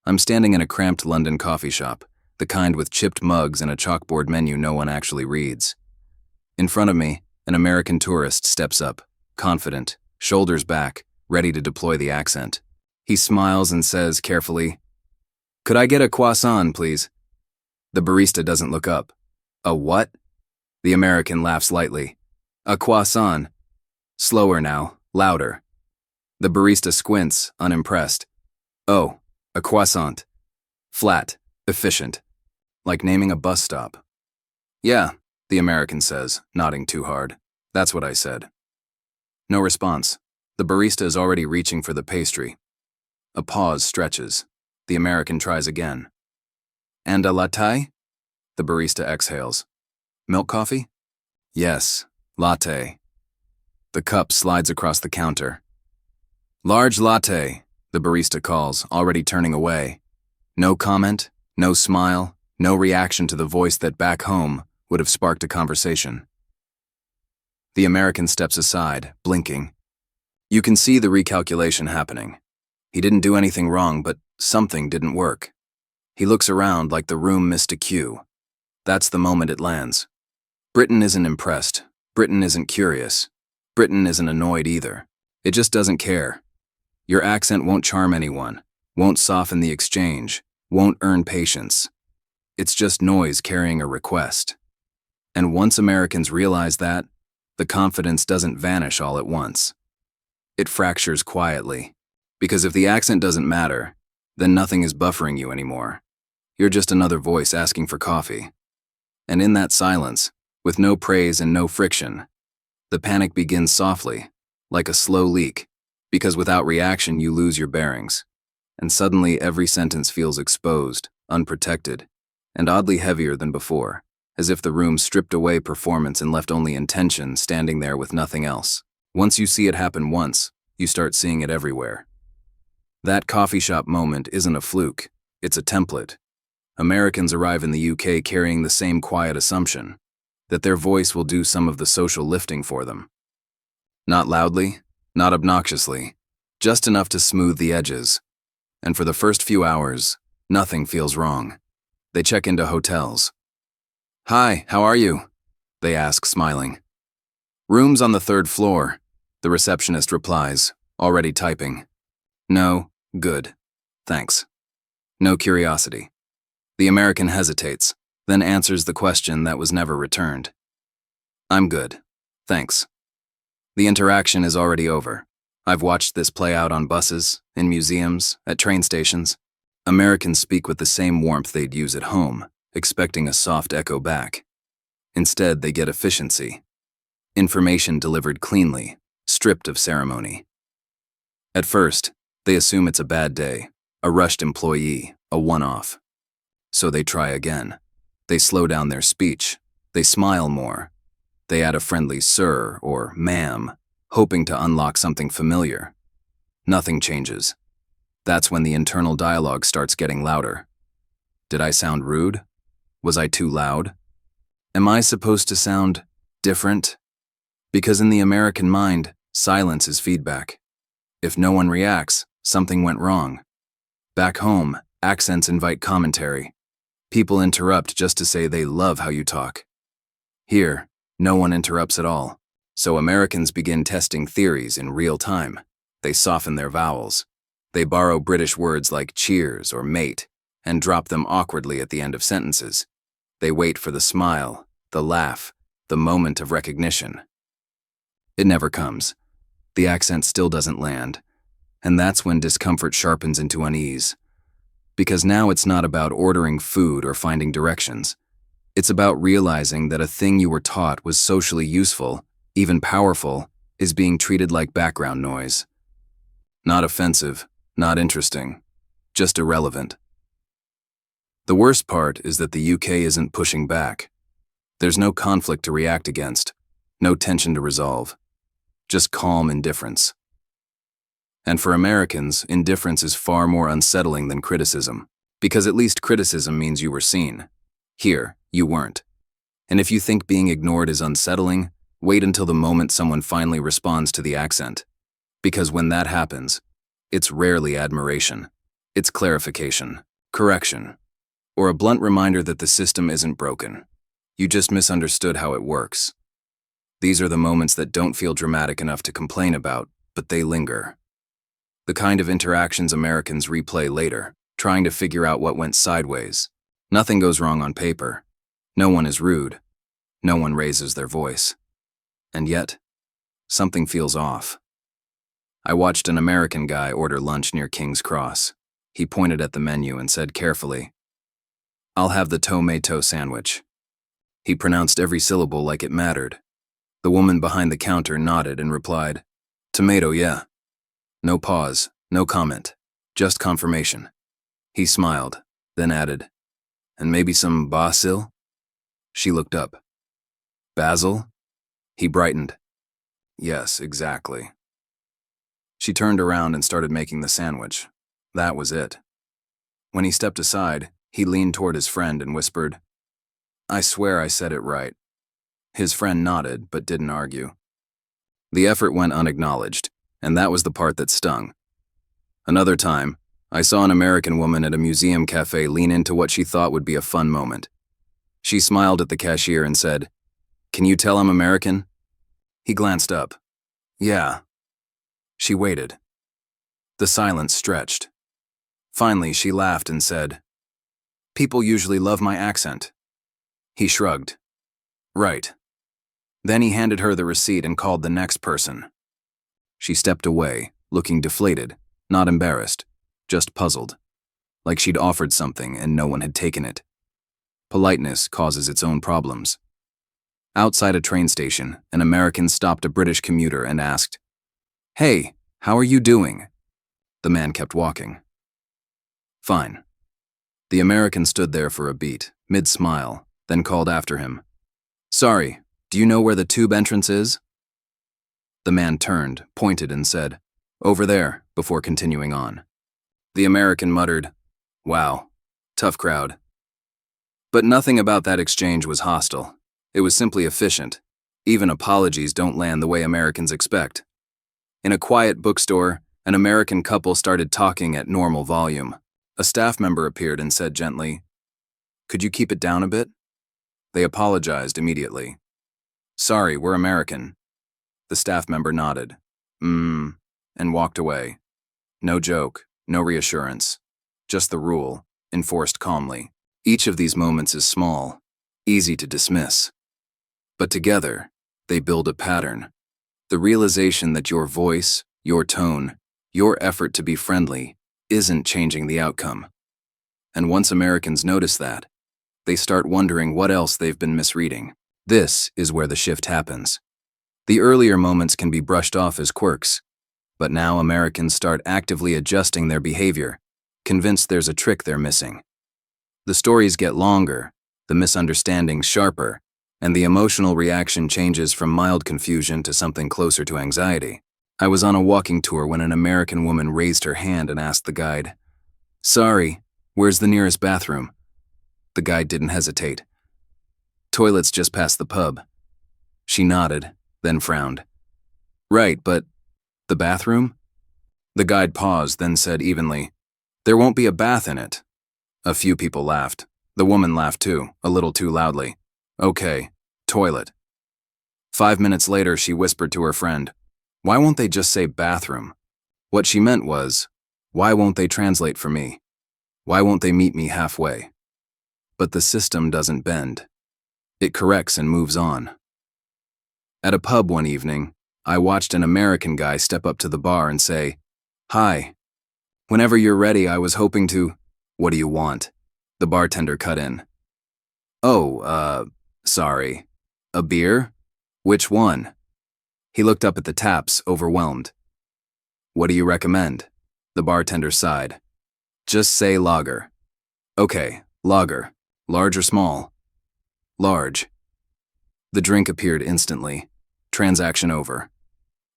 I'm standing in a cramped London coffee shop, the kind with chipped mugs and a chalkboard menu no one actually reads. In front of me, an American tourist steps up, confident, shoulders back, ready to deploy the accent. He smiles and says carefully, "Could I get a croissant, please?" The barista doesn't look up. "A what?" The American laughs lightly. "A croissant." Slower now, louder. The barista squints, unimpressed. "Oh, a croissant." Flat, efficient, like naming a bus stop. "Yeah," the American says, nodding too hard. "That's what I said." No response. The barista is already reaching for the pastry. A pause stretches. The American tries again. "And a latte?" The barista exhales. "Milk coffee?" "Yes, latte." The cup slides across the counter. "Large latte," the barista calls, already turning away. No comment, no smile, no reaction to the voice that back home would have sparked a conversation. The American steps aside, blinking. You can see the recalculation happening. He didn't do anything wrong, but something didn't work. He looks around like the room missed a cue. That's the moment it lands. Britain isn't impressed. Britain isn't curious. Britain isn't annoyed either. It just doesn't care. Your accent won't charm anyone, won't soften the exchange, won't earn patience. It's just noise carrying a request. And once Americans realize that, the confidence doesn't vanish all at once. It fractures quietly. Because if the accent doesn't matter, then nothing is buffering you anymore. You're just another voice asking for coffee. And in that silence, with no praise and no friction, the panic begins softly, like a slow leak, because without reaction you lose your bearings. And suddenly every sentence feels exposed, unprotected, and oddly heavier than before, as if the room stripped away performance and left only intention standing there with nothing else. Once you see it happen once, you start seeing it everywhere. That coffee shop moment isn't a fluke, it's a template. Americans arrive in the UK carrying the same quiet assumption, that their voice will do some of the social lifting for them. Not loudly, not obnoxiously, just enough to smooth the edges. And for the first few hours, nothing feels wrong. They check into hotels. "Hi, how are you?" they ask, smiling. "Rooms on the 3rd floor," the receptionist replies, already typing. "No, good. Thanks." No curiosity. The American hesitates, then answers the question that was never returned. "I'm good. Thanks." The interaction is already over. I've watched this play out on buses, in museums, at train stations. Americans speak with the same warmth they'd use at home, expecting a soft echo back. Instead, they get efficiency. Information delivered cleanly, stripped of ceremony. At first, they assume it's a bad day, a rushed employee, a one-off. So they try again. They slow down their speech. They smile more. They add a friendly sir or ma'am, hoping to unlock something familiar. Nothing changes. That's when the internal dialogue starts getting louder. Did I sound rude? Was I too loud? Am I supposed to sound different? Because in the American mind, silence is feedback. If no one reacts, something went wrong. Back home, accents invite commentary. People interrupt just to say they love how you talk. Here, no one interrupts at all. So Americans begin testing theories in real time. They soften their vowels. They borrow British words like cheers or mate and drop them awkwardly at the end of sentences. They wait for the smile, the laugh, the moment of recognition. It never comes. The accent still doesn't land. And that's when discomfort sharpens into unease. Because now it's not about ordering food or finding directions. It's about realizing that a thing you were taught was socially useful, even powerful, is being treated like background noise. Not offensive, not interesting, just irrelevant. The worst part is that the UK isn't pushing back. There's no conflict to react against, no tension to resolve, just calm indifference. And for Americans, indifference is far more unsettling than criticism, because at least criticism means you were seen. Here, you weren't. And if you think being ignored is unsettling, wait until the moment someone finally responds to the accent. Because when that happens, it's rarely admiration. It's clarification, correction, or a blunt reminder that the system isn't broken. You just misunderstood how it works. These are the moments that don't feel dramatic enough to complain about, but they linger. The kind of interactions Americans replay later, trying to figure out what went sideways. Nothing goes wrong on paper. No one is rude. No one raises their voice. And yet, something feels off. I watched an American guy order lunch near King's Cross. He pointed at the menu and said carefully, "I'll have the tomato sandwich." He pronounced every syllable like it mattered. The woman behind the counter nodded and replied, "Tomato, yeah." No pause, no comment, just confirmation. He smiled, then added, "And maybe some basil?" She looked up. "Basil?" He brightened. "Yes, exactly." She turned around and started making the sandwich. That was it. When he stepped aside, he leaned toward his friend and whispered, "I swear I said it right." His friend nodded, but didn't argue. The effort went unacknowledged, and that was the part that stung. Another time, I saw an American woman at a museum cafe lean into what she thought would be a fun moment. She smiled at the cashier and said, "Can you tell I'm American?" He glanced up. "Yeah." She waited. The silence stretched. Finally, she laughed and said, "People usually love my accent." He shrugged. "Right." Then he handed her the receipt and called the next person. She stepped away, looking deflated, not embarrassed, just puzzled, like she'd offered something and no one had taken it. Politeness causes its own problems. Outside a train station, an American stopped a British commuter and asked, "Hey, how are you doing?" The man kept walking. "Fine." The American stood there for a beat, mid-smile, then called after him, "Sorry, do you know where the tube entrance is?" The man turned, pointed, and said, "Over there," before continuing on. The American muttered, "Wow, tough crowd." But nothing about that exchange was hostile. It was simply efficient. Even apologies don't land the way Americans expect. In a quiet bookstore, an American couple started talking at normal volume. A staff member appeared and said gently, "Could you keep it down a bit?" They apologized immediately. "Sorry, we're American." The staff member nodded, and walked away. No joke, no reassurance. Just the rule, enforced calmly. Each of these moments is small, easy to dismiss. But together, they build a pattern. The realization that your voice, your tone, your effort to be friendly isn't changing the outcome. And once Americans notice that, they start wondering what else they've been misreading. This is where the shift happens. The earlier moments can be brushed off as quirks, but now Americans start actively adjusting their behavior, convinced there's a trick they're missing. The stories get longer, the misunderstandings sharper, and the emotional reaction changes from mild confusion to something closer to anxiety. I was on a walking tour when an American woman raised her hand and asked the guide, "Sorry, where's the nearest bathroom?" The guide didn't hesitate. "Toilet's just past the pub." She nodded, then frowned. "Right, but the bathroom?" The guide paused, then said evenly, "There won't be a bath in it." A few people laughed. The woman laughed too, a little too loudly. "Okay, toilet." 5 minutes later, she whispered to her friend, "Why won't they just say bathroom?" What she meant was, why won't they translate for me? Why won't they meet me halfway? But the system doesn't bend. It corrects and moves on. At a pub one evening, I watched an American guy step up to the bar and say, "Hi. Whenever you're ready, I was hoping to—" "What do you want?" The bartender cut in. "Oh, sorry. A beer? Which one?" He looked up at the taps, overwhelmed. "What do you recommend?" The bartender sighed. "Just say lager." "Okay, lager. Large or small?" "Large." The drink appeared instantly. Transaction over.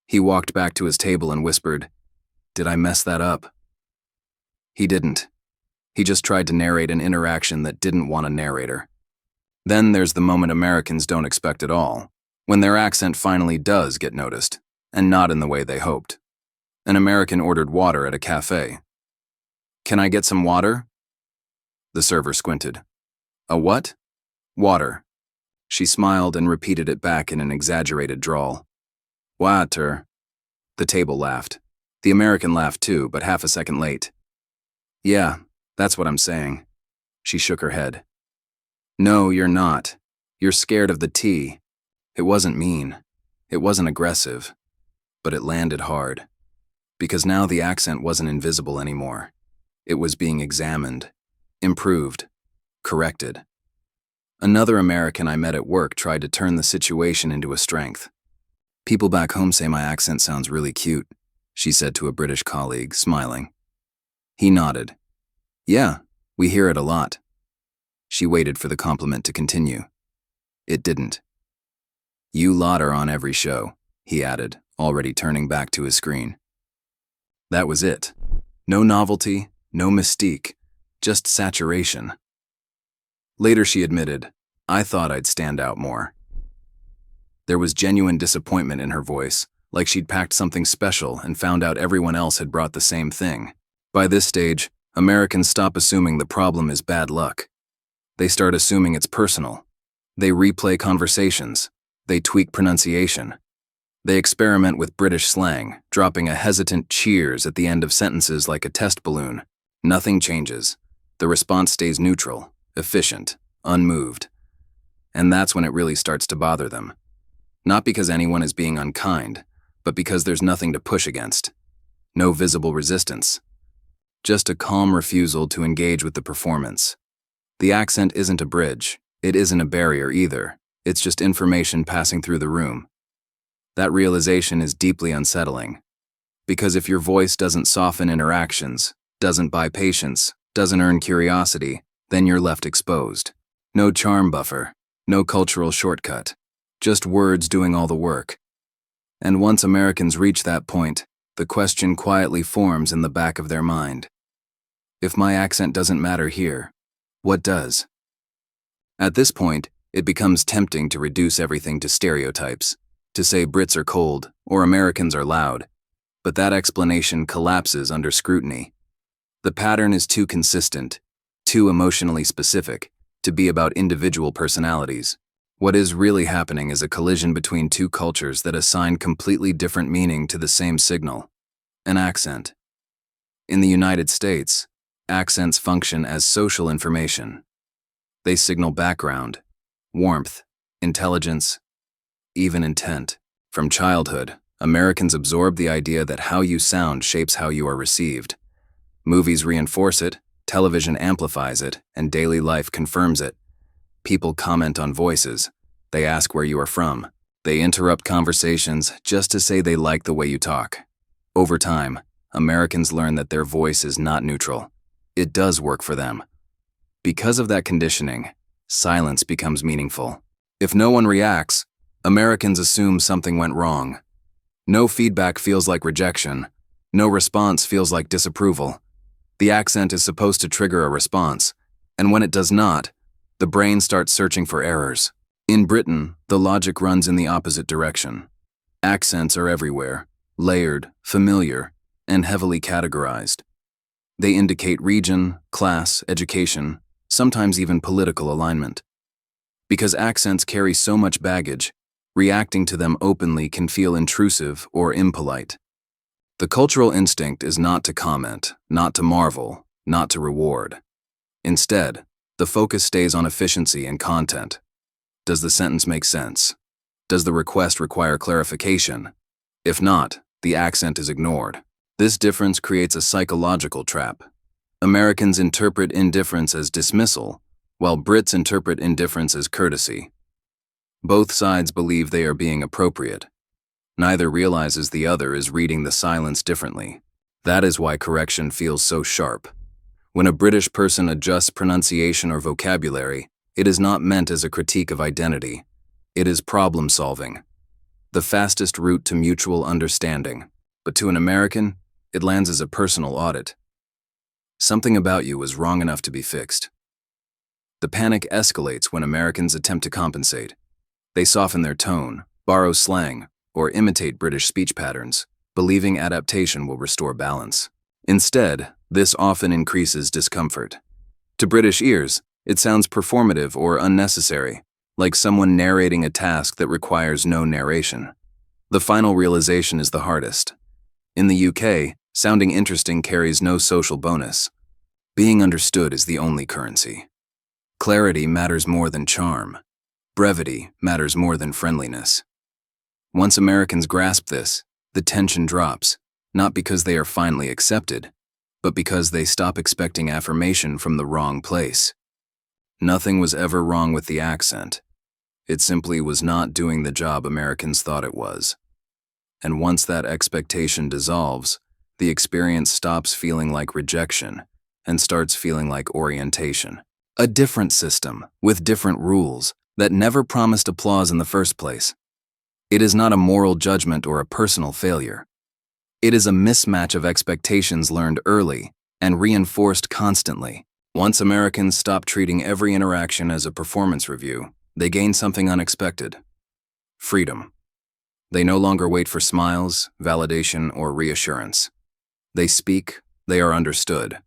He walked back to his table and whispered, "Did I mess that up?" He didn't. He just tried to narrate an interaction that didn't want a narrator. Then there's the moment Americans don't expect at all, when their accent finally does get noticed, and not in the way they hoped. An American ordered water at a cafe. Can I get some water? The server squinted. A what? Water. She smiled and repeated it back in an exaggerated drawl. Water. The table laughed. The American laughed too, but half a second late. Yeah, that's what I'm saying. She shook her head. No, you're not. You're scared of the tea. It wasn't mean. It wasn't aggressive. But it landed hard. Because now the accent wasn't invisible anymore. It was being examined, improved, corrected. Another American I met at work tried to turn the situation into a strength. People back home say my accent sounds really cute, she said to a British colleague, smiling. He nodded. Yeah, we hear it a lot. She waited for the compliment to continue. It didn't. You lot are on every show, he added, already turning back to his screen. That was it. No novelty, no mystique, just saturation. Later she admitted, I thought I'd stand out more. There was genuine disappointment in her voice, like she'd packed something special and found out everyone else had brought the same thing. By this stage, Americans stop assuming the problem is bad luck. They start assuming it's personal. They replay conversations. They tweak pronunciation. They experiment with British slang, dropping a hesitant cheers at the end of sentences like a test balloon. Nothing changes. The response stays neutral, efficient, unmoved. And that's when it really starts to bother them. Not because anyone is being unkind, but because there's nothing to push against. No visible resistance. Just a calm refusal to engage with the performance. The accent isn't a bridge. It isn't a barrier either. It's just information passing through the room. That realization is deeply unsettling. Because if your voice doesn't soften interactions, doesn't buy patience, doesn't earn curiosity, then you're left exposed. No charm buffer, no cultural shortcut, just words doing all the work. And once Americans reach that point, the question quietly forms in the back of their mind. If my accent doesn't matter here, what does? At this point, it becomes tempting to reduce everything to stereotypes, to say Brits are cold or Americans are loud, but that explanation collapses under scrutiny. The pattern is too consistent, too emotionally specific, to be about individual personalities. What is really happening is a collision between two cultures that assign completely different meaning to the same signal, an accent. In the United States, accents function as social information. They signal background, warmth, intelligence, even intent. From childhood, Americans absorb the idea that how you sound shapes how you are received. Movies reinforce it, television amplifies it, and daily life confirms it. People comment on voices. They ask where you are from. They interrupt conversations just to say they like the way you talk. Over time, Americans learn that their voice is not neutral. It does work for them. Because of that conditioning, silence becomes meaningful. If no one reacts, Americans assume something went wrong. No feedback feels like rejection. No response feels like disapproval. The accent is supposed to trigger a response, and when it does not, the brain starts searching for errors. In Britain, the logic runs in the opposite direction. Accents are everywhere, layered, familiar, and heavily categorized. They indicate region, class, education, sometimes even political alignment. Because accents carry so much baggage, reacting to them openly can feel intrusive or impolite. The cultural instinct is not to comment, not to marvel, not to reward. Instead, the focus stays on efficiency and content. Does the sentence make sense? Does the request require clarification? If not, the accent is ignored. This difference creates a psychological trap. Americans interpret indifference as dismissal, while Brits interpret indifference as courtesy. Both sides believe they are being appropriate. Neither realizes the other is reading the silence differently. That is why correction feels so sharp. When a British person adjusts pronunciation or vocabulary, it is not meant as a critique of identity. It is problem solving. The fastest route to mutual understanding. But to an American, it lands as a personal audit. Something about you was wrong enough to be fixed. The panic escalates when Americans attempt to compensate. They soften their tone, borrow slang, or imitate British speech patterns, believing adaptation will restore balance. Instead, This often increases discomfort. To British ears, it sounds performative or unnecessary, like someone narrating a task that requires no narration. The final realization is the hardest. In the UK, sounding interesting carries no social bonus. Being understood is the only currency. Clarity matters more than charm. Brevity matters more than friendliness. Once Americans grasp this, the tension drops, not because they are finally accepted, but because they stop expecting affirmation from the wrong place. Nothing was ever wrong with the accent. It simply was not doing the job Americans thought it was. And once that expectation dissolves, the experience stops feeling like rejection and starts feeling like orientation. A different system, with different rules, that never promised applause in the first place. It is not a moral judgment or a personal failure. It is a mismatch of expectations learned early and reinforced constantly. Once Americans stop treating every interaction as a performance review, they gain something unexpected: freedom. They no longer wait for smiles, validation, or reassurance. They speak, they are understood,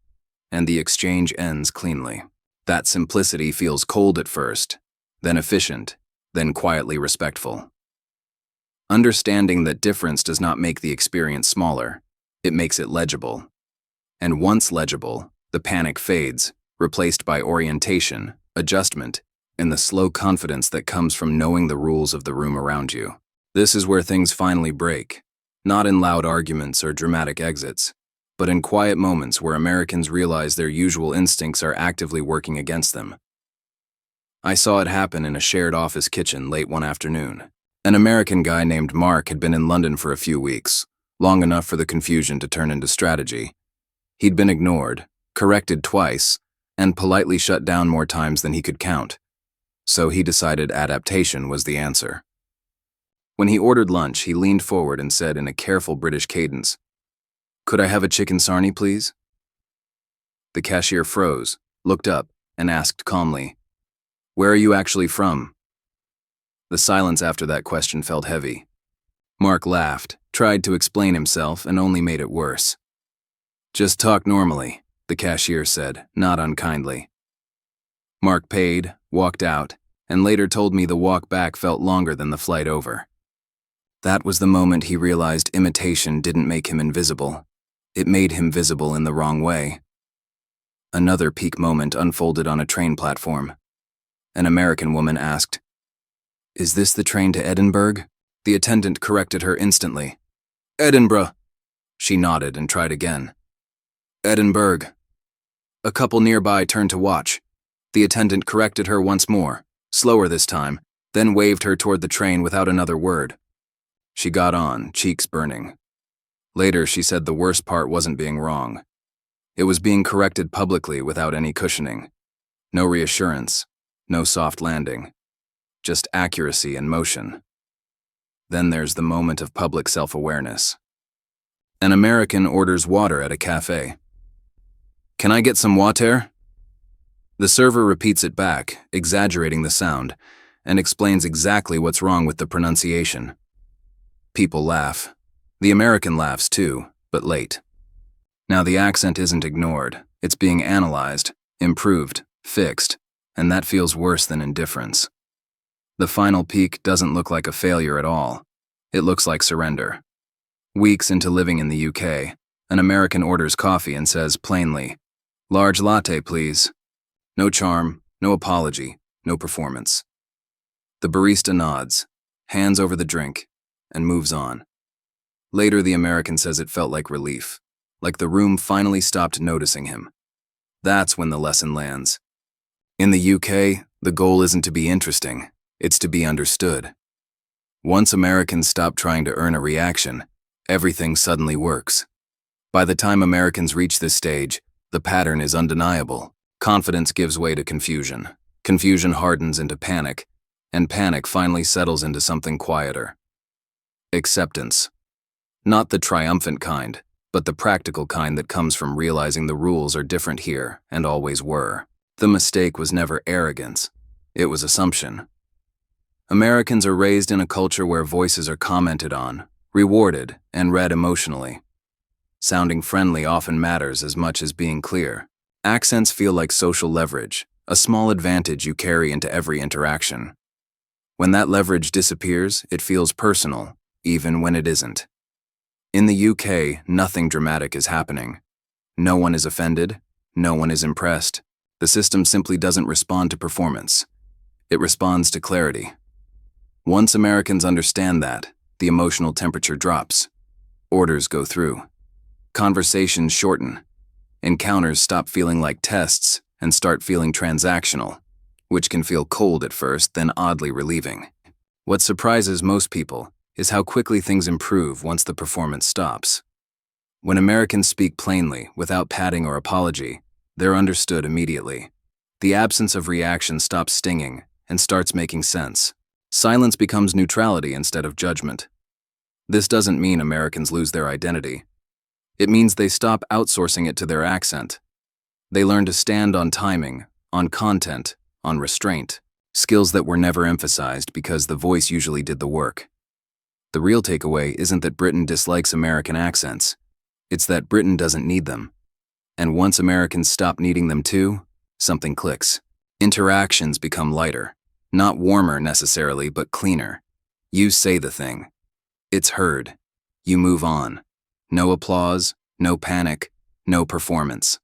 and the exchange ends cleanly. That simplicity feels cold at first, then efficient, then quietly respectful. Understanding that difference does not make the experience smaller, it makes it legible. And once legible, the panic fades, replaced by orientation, adjustment, and the slow confidence that comes from knowing the rules of the room around you. This is where things finally break, not in loud arguments or dramatic exits, but in quiet moments where Americans realize their usual instincts are actively working against them. I saw it happen in a shared office kitchen late one afternoon. An American guy named Mark had been in London for a few weeks, long enough for the confusion to turn into strategy. He'd been ignored, corrected twice, and politely shut down more times than he could count. So he decided adaptation was the answer. When he ordered lunch, he leaned forward and said in a careful British cadence, "Could I have a chicken sarnie, please?" The cashier froze, looked up, and asked calmly, "Where are you actually from?" The silence after that question felt heavy. Mark laughed, tried to explain himself, and only made it worse. "Just talk normally," the cashier said, not unkindly. Mark paid, walked out, and later told me the walk back felt longer than the flight over. That was the moment he realized imitation didn't make him invisible. It made him visible in the wrong way. Another peak moment unfolded on a train platform. An American woman asked, "Is this the train to Edinburgh?" The attendant corrected her instantly. "Edinburgh." She nodded and tried again. "Edinburgh." A couple nearby turned to watch. The attendant corrected her once more, slower this time, then waved her toward the train without another word. She got on, cheeks burning. Later, she said the worst part wasn't being wrong. It was being corrected publicly without any cushioning. No reassurance, no soft landing. Just accuracy and motion. Then there's the moment of public self-awareness. An American orders water at a cafe. "Can I get some water?" The server repeats it back, exaggerating the sound, and explains exactly what's wrong with the pronunciation. People laugh. The American laughs too, but late. Now the accent isn't ignored, it's being analyzed, improved, fixed, and that feels worse than indifference. The final peak doesn't look like a failure at all. It looks like surrender. Weeks into living in the UK, an American orders coffee and says plainly, "Large latte, please." No charm, no apology, no performance. The barista nods, hands over the drink, and moves on. Later, the American says it felt like relief, like the room finally stopped noticing him. That's when the lesson lands. In the UK, the goal isn't to be interesting, it's to be understood. Once Americans stop trying to earn a reaction, everything suddenly works. By the time Americans reach this stage, the pattern is undeniable. Confidence gives way to confusion. Confusion hardens into panic, and panic finally settles into something quieter. Acceptance. Not the triumphant kind, but the practical kind that comes from realizing the rules are different here and always were. The mistake was never arrogance. It was assumption. Americans are raised in a culture where voices are commented on, rewarded, and read emotionally. Sounding friendly often matters as much as being clear. Accents feel like social leverage, a small advantage you carry into every interaction. When that leverage disappears, it feels personal, even when it isn't. In the UK, nothing dramatic is happening. No one is offended, no one is impressed. The system simply doesn't respond to performance. It responds to clarity. Once Americans understand that, the emotional temperature drops. Orders go through. Conversations shorten. Encounters stop feeling like tests and start feeling transactional, which can feel cold at first, then oddly relieving. What surprises most people is how quickly things improve once the performance stops. When Americans speak plainly, without padding or apology, they're understood immediately. The absence of reaction stops stinging and starts making sense. Silence becomes neutrality instead of judgment. This doesn't mean Americans lose their identity. It means they stop outsourcing it to their accent. They learn to stand on timing, on content, on restraint, skills that were never emphasized because the voice usually did the work. The real takeaway isn't that Britain dislikes American accents. It's that Britain doesn't need them. And once Americans stop needing them too, something clicks. Interactions become lighter. Not warmer necessarily, but cleaner. You say the thing. It's heard. You move on. No applause, no panic, no performance.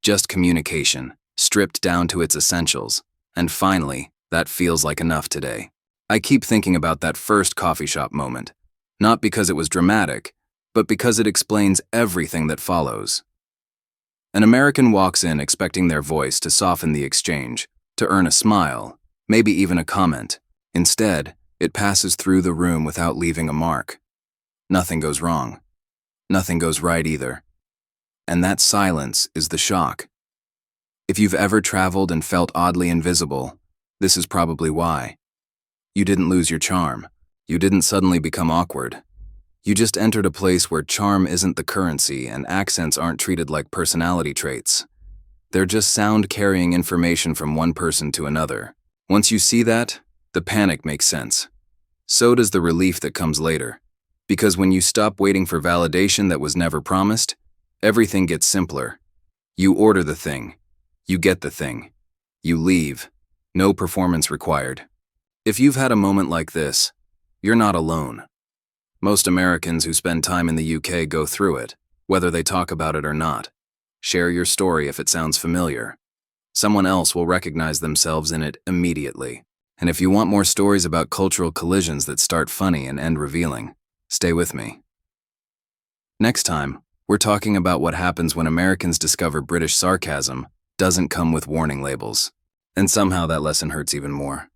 Just communication, stripped down to its essentials. And finally, that feels like enough today. I keep thinking about that first coffee shop moment. Not because it was dramatic, but because it explains everything that follows. An American walks in expecting their voice to soften the exchange, to earn a smile, maybe even a comment. Instead, it passes through the room without leaving a mark. Nothing goes wrong. Nothing goes right either. And that silence is the shock. If you've ever traveled and felt oddly invisible, this is probably why. You didn't lose your charm. You didn't suddenly become awkward. You just entered a place where charm isn't the currency and accents aren't treated like personality traits. They're just sound carrying information from one person to another. Once you see that, the panic makes sense. So does the relief that comes later. Because when you stop waiting for validation that was never promised, everything gets simpler. You order the thing. You get the thing. You leave. No performance required. If you've had a moment like this, you're not alone. Most Americans who spend time in the UK go through it, whether they talk about it or not. Share your story if it sounds familiar. Someone else will recognize themselves in it immediately. And if you want more stories about cultural collisions that start funny and end revealing, stay with me. Next time, we're talking about what happens when Americans discover British sarcasm doesn't come with warning labels. And somehow that lesson hurts even more.